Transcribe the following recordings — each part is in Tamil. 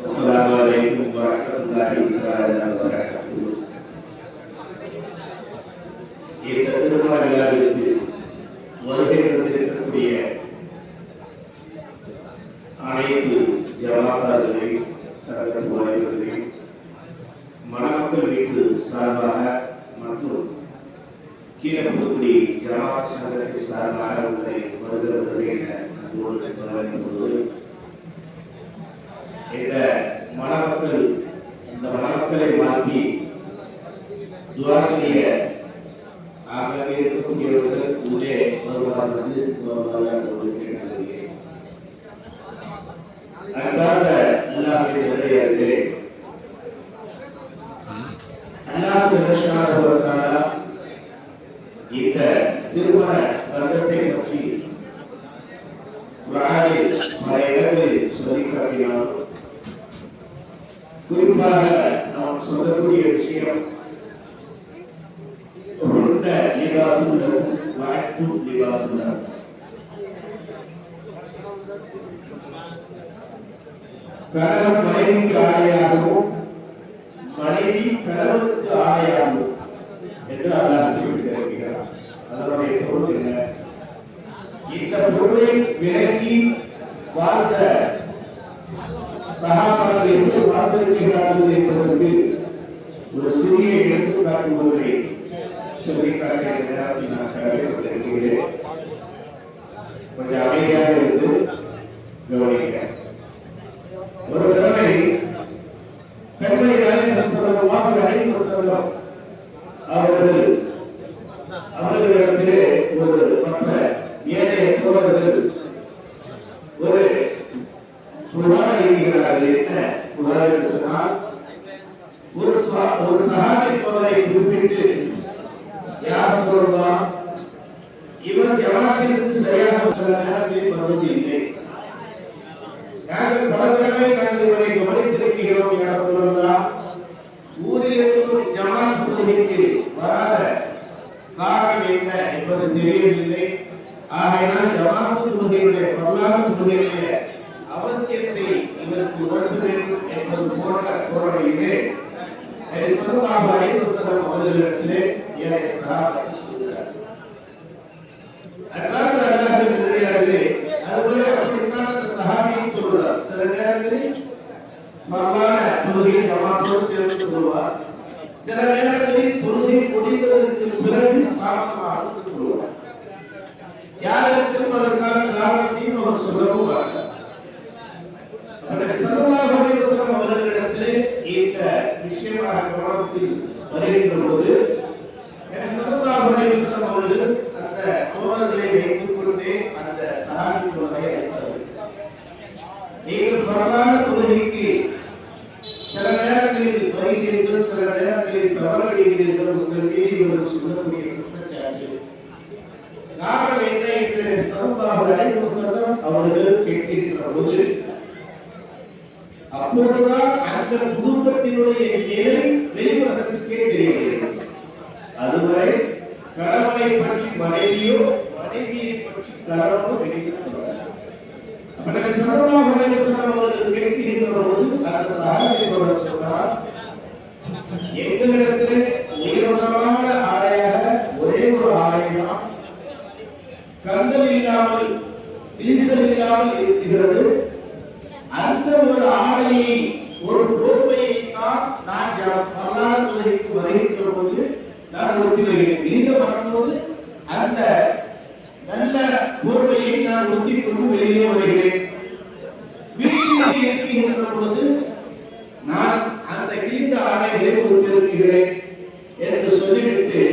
Assalamualaikum warahmatullahi wabarakatuh. இந்த திருமண விழாவிற்கு வருகை தந்திருக்கக்கூடிய அனைத்து ஜமாத்தார்களை சகோதரர்களை மணமக்கள் வீட்டு சார்பாக மற்றும் கீழக்குடி ஜமாத் சங்கத்தின் சார்பாக உங்களை வருகிறது என வரவேற்பது. இந்த மணமக்களை மாற்றி துவா செய்ய ஆகவே இருக்கக்கூடியவர்கள் உள்ளே வருவார் அன்பார்ந்த அல்லாஹ்வின் நல்லடியார்களே, அல்லாஹ் சுப்ஹானஹு வ தஆலா இந்த திருமண பந்தத்தை பற்றி குர்ஆனில் பல இடங்களில் சொல்லி காட்டினார். குறிப்பாக நாம் சொல்லக்கூடிய விஷயம் கணவன் மனைவிக்கு ஆடையாகவும் மனைவி கணவனுக்கு ஆடையாகவும் என்று அல்லாஹ் சொல்லியிருக்கிறார். அதனுடைய பொருள் என்ன? இந்த பொருளை விலக்கி வாழ்ந்த சகாபாக்கள் எப்படி வாழ்ந்திருக்கிறார்கள் என்பதற்கு ஒரு சிறிய எடுத்துக்காட்டு ஒன்றை சொல்லிக்காட்ட நேரத்தில் நான் செலவிட்டிருக்கிறேன். கொஞ்சம் அமைதியாக இருந்து கவனிக்க. ஒரு தடவை பெண்மணி அவர்களிடத்திலே ஒரு மற்ற ஏனைய தோழர்கள் ஒரு புகார் இருக்கிறார்கள். என்ன புகார் என்று சொன்னால், ஒரு சஹாபி தோழரை குறிப்பிட்டு, யார் சொல்லலாம், இவர் ஜமாத்திற்கு சரியாக சில நேரத்தில் வருவது இல்லை. நாங்கள் பல தடவை நாங்கள் இவரை கவனித்திருக்கிறோம். யார் சொல்லலாம், ஊரில் இருக்கும் ஜமாத் தொழுகைக்கு வராத காரணம் என்ன என்பது தெரியவில்லை. ஆகையால் ஜமாத் தொழுகையுடைய வரலாற்று தொழுகையுடைய அவசியத்தை இதற்கு உணர்த்த வேண்டும் என்பது போன்ற கோரணையிலே ஸல்லல்லாஹு அலைஹி வஸல்லம் அவர்களிடத்திலே ஏனைய சஹாபாக்கள் சொல்கிறார். அல்லாஹ்வின் நல்லடியார்களே, அதுபோல அப்படித்தான் அந்த சஹாபியும் சொல்கிறார். சில நேரங்களில் மர்மான தொழுகை ஜமாத்தோடு சேர்ந்து சொல்லுவார். சில நேரங்களில் தொழுகை முடிந்ததற்கு பிறகு தாமதமாக சொல்லுவார். யாரிடத்திலும் அதற்கான காரணத்தையும் அவர் சொல்லவும் மாட்டார். ஸல்லல்லாஹு அலைஹி வஸல்லம் அவர்களிடத்திலே இந்த விஷயமாக கவனத்தில் வருகின்ற போது ஸல்லல்லாஹு அலைஹி வஸல்லம் அவர்கள் அந்த தோழர்களை வைத்துக் கொண்டே அந்த சஹாபி தோழரை அழைத்தார்கள். நீங்கள் பரவான தொழுகைக்கு சில நேரங்களில் வருகிறீர்கள், சில நேரங்களில் தவறவிடுகிறீர்கள், உங்கள் மீது இவர்கள் சொல்லக்கூடிய குற்றச்சாட்டு காரணம் என்ன என்று ஸல்லல்லாஹு அலைஹி வஸல்லம் அவர்கள் கேட்கின்ற போது, அப்போதுதான் அந்த குடும்பத்தினுடைய நிலை வெளியுலகத்துக்கே தெரிகிறது. அதுவரை கணவனை பற்றி மனைவியோ, மனைவியை பற்றி கணவனோ வெளியே சொல்றார். அப்படி ஸல்லல்லாஹு அலைஹி வஸல்லம் அவர்கள் கேட்கின்ற போது அந்த சஹாபி சொன்னார், எங்களிடத்திலே உயர்தரமான ஆடையாக ஒரே ஒரு ஆடைதான் கந்தல் இல்லாமல் கிழிசல் இல்லாமல் இருக்கிறது. அந்த ஒரு ஆடையை, ஒரு போர்வையை தான் நான் வரலாறு தொழுகைக்கு வருகின்ற போது நான் உடுத்தி வருகிறேன். வெளியே வரும்போது அந்த நல்ல போர்வையை நான் உடுத்திக் கொண்டு வெளியே வருகிறேன். வீட்டிலே இருக்கின்ற பொழுது நான் அந்த கிழிந்த ஆடைகளை உடுத்திருக்கிறேன் என்று சொல்லிவிட்டு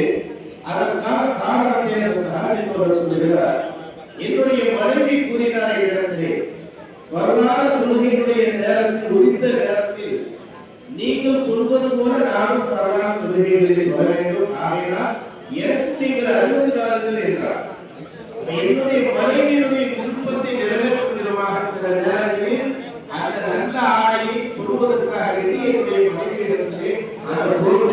அதற்கான காரணத்தை சஹாபி தோழர் சொல்லுகிறார். என்னுடைய மனைவி கூறினார் இடத்திலே, வரலாறு தொழுகையுடைய நேரத்தில் உரித்த நேரத்தில் நீங்கள் சொல்வது போல நானும் வரலாறு தொழுகைகளில் வர வேண்டும். ஆகையால் எனக்கு நீங்கள் அனுமதிதார்கள் என்றார். என்னுடைய மனைவியுடைய விருப்பத்தை நிறைவேற்றும் விதமாக சில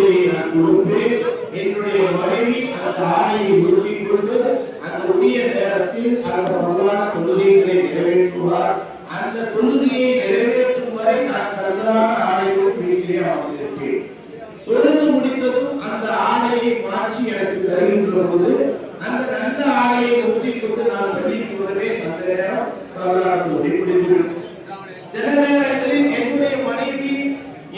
தொழுகையை நான் கொடுப்பேன். என்னுடைய மனைவி அந்த ஆணையை உறுதிக் கொண்டு அந்த உரிய நேரத்தில் அந்த பரவான தொழுகைகளை நிறைவேற்றுவார். அந்த தொழுகையை நிறைவேற்றும் வரை நான் கருதலான ஆணையோடு வீட்டிலே அமர்ந்திருப்பேன். தொழுது முடித்ததும் அந்த ஆணையை மாற்றி எனக்கு தருகின்ற போது அந்த நல்ல ஆணையை உறுதி கொண்டு நான் பள்ளிக்கு வருவேன். அந்த நேரம் வரலாற்று முடிந்துவிடும். சில நேரங்களில் என்னுடைய மனைவி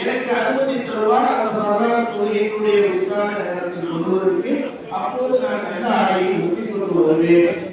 எனக்கு அனுமதி தருவார். அந்த வரலாற்று என்னுடைய உட்கார நேரத்தில் ஒருவருக்கு அப்போது நான் நல்ல ஆணையை உறுதி கொண்டு வருவேன்.